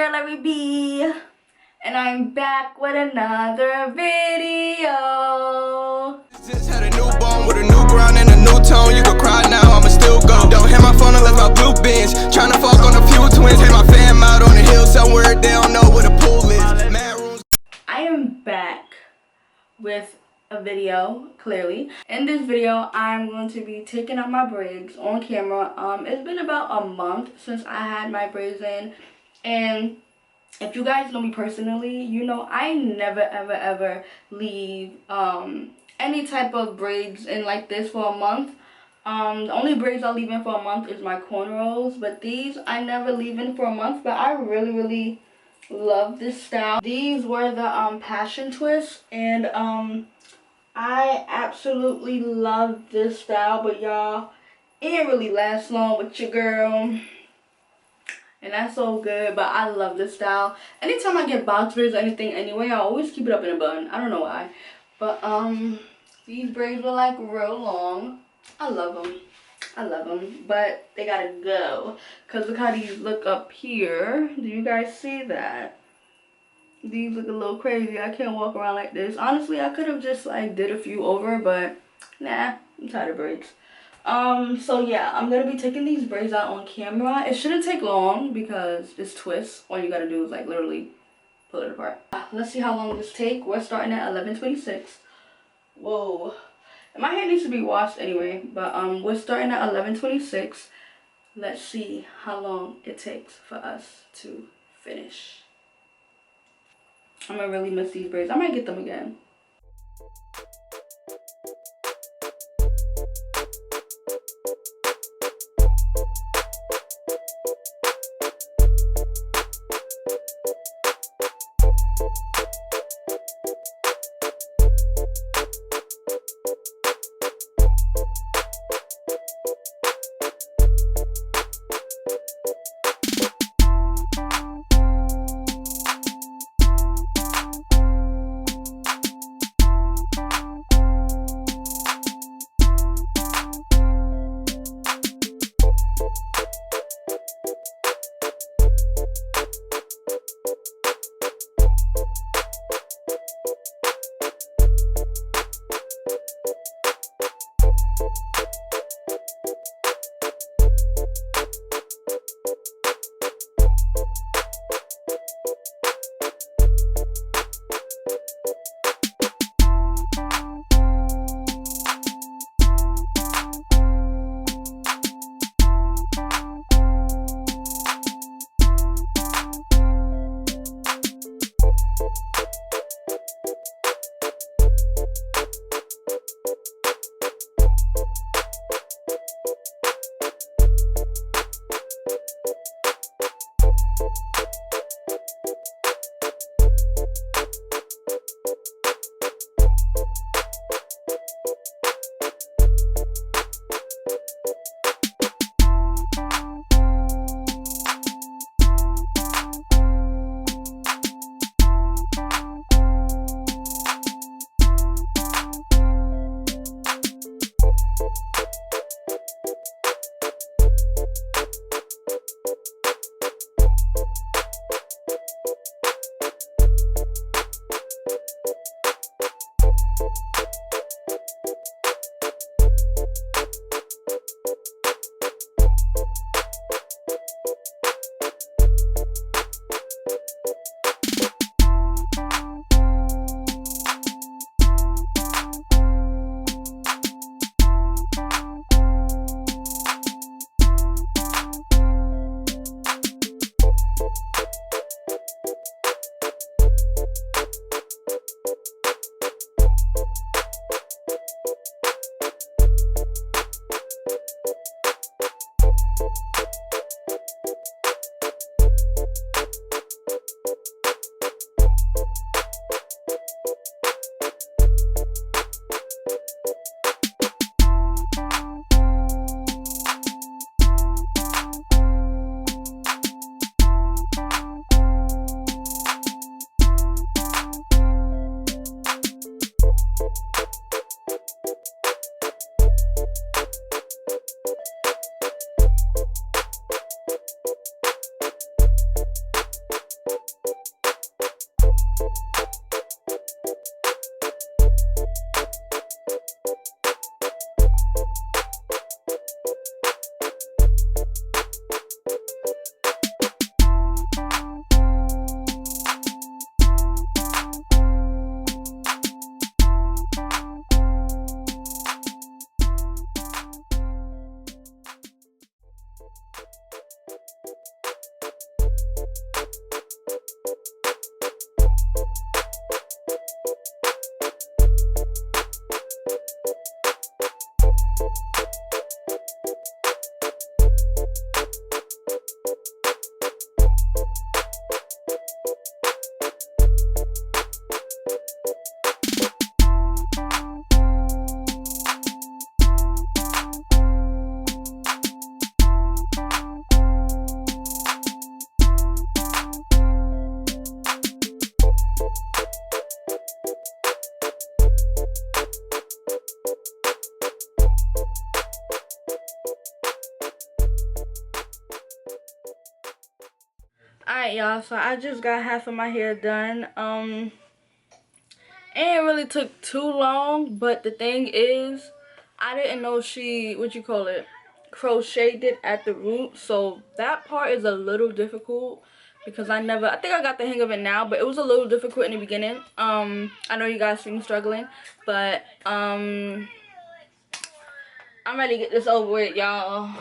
girl ARIE B, and I'm back with another video. Just had a newborn with a new ground and a new tone. You can cry now, I'ma still go. Don't hit my phone unless my blue bench. Tryna fuck on a few twins. Hit my fam out on the hill somewhere they don't know where the pool is. Mad rooms. I am back with a video, clearly. In this video, I'm going to be taking out my braids on camera. It's been about a month since I had my braids in, and if you guys know me personally, you know I never ever leave any type of braids in like this for a month. The only braids I leave in for a month is my cornrows, but these I never leave in for a month. But I really love this style. These were the passion twists, and I absolutely love this style, but y'all, it didn't really last long with your girl, and that's so good. But I love this style. Anytime I get box braids or anything anyway, I always keep it up in a bun. I don't know why, but these braids were like real long. I love them, but they gotta go, because look how these look up here. Do you guys see that? These look a little crazy. I can't walk around like this. Honestly, I could have just like did a few over, but nah, I'm tired of braids. So yeah, I'm gonna be taking these braids out on camera. It shouldn't take long because it's twists. All you gotta do is like literally pull it apart. Let's see how long this take. We're starting at 11:26. Whoa, and my hair needs to be washed anyway, but we're starting at 11:26. Let's see how long it takes for us to finish. I'm gonna really miss these braids. I might get them again. Alright, y'all, so I just got half of my hair done. It really took too long, but the thing is, I didn't know she, crocheted it at the root, so that part is a little difficult because I think I got the hang of it now, but it was a little difficult in the beginning. I know you guys see me struggling, but I'm ready to get this over with, y'all.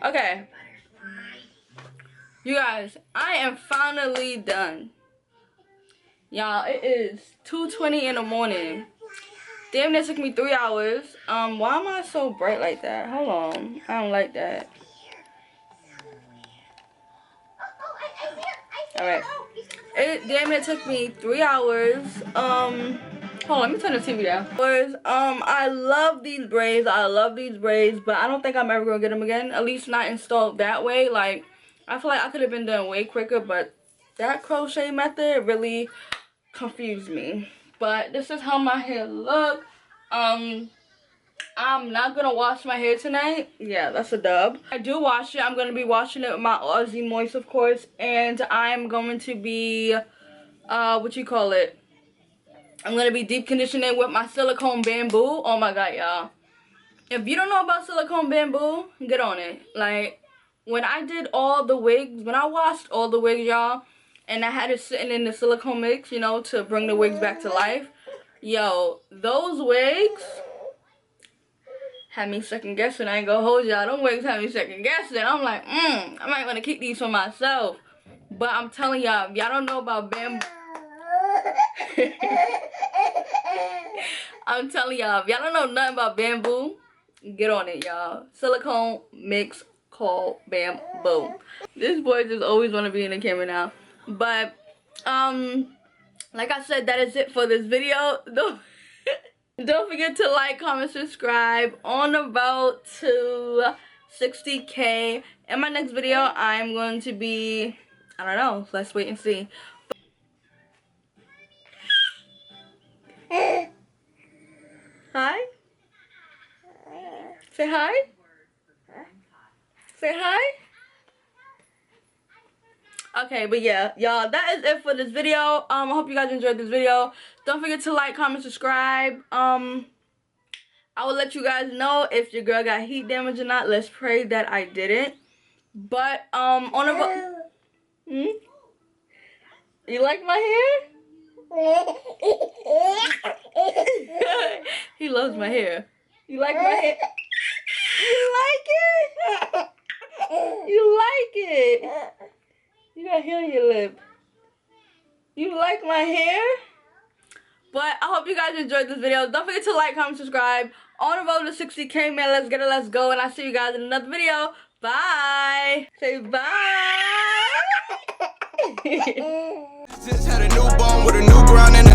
Okay, you guys, I am finally done. Y'all, it is 2:20 in the morning. Damn, that took me 3 hours. Why am I so bright like that? Hold on, I don't like that. Alright, damn, it took me 3 hours. Hold on, let me turn the TV down. I love these braids. But I don't think I'm ever gonna get them again. At least not installed that way. Like, I feel like I could have been done way quicker, but that crochet method really confused me. But this is how my hair look. I'm not gonna wash my hair tonight. Yeah, that's a dub. I do wash it. I'm gonna be washing it with my Aussie Moist, of course, and I'm going to be what you call it? I'm gonna be deep conditioning with my silicone bamboo. Oh my god, y'all. If you don't know about silicone bamboo, get on it. Like, when I did all the wigs, when I washed all the wigs, y'all, and I had it sitting in the silicone mix, you know, to bring the wigs back to life. Yo, those wigs had me second guessing. I ain't gonna hold y'all. Them wigs had me second guessing. I'm like, I might want to keep these for myself. But I'm telling y'all, if y'all don't know about bamboo, I'm telling y'all, if y'all don't know nothing about bamboo, get on it, y'all. Silicone mix called bamboo. This boy just always want to be in the camera now. But, like I said, that is it for this video. Don't forget to like, comment, subscribe. On the road to 60K. In my next video, I'm going to be, I don't know, let's wait and see. Hi? Say hi? Say hi? Okay, but yeah, y'all, that is it for this video. I hope you guys enjoyed this video. Don't forget to like, comment, subscribe. I will let you guys know if your girl got heat damage or not. Let's pray that I didn't. But on a you like my hair? He loves my hair. You like my hair? You like it? You like it? You got hair on your lip. You like my hair? But I hope you guys enjoyed this video. Don't forget to like, comment, subscribe. On the road to 60K, man. Let's get it. Let's go. And I'll see you guys in another video. Bye. Say bye. Just had a newborn with a new ground and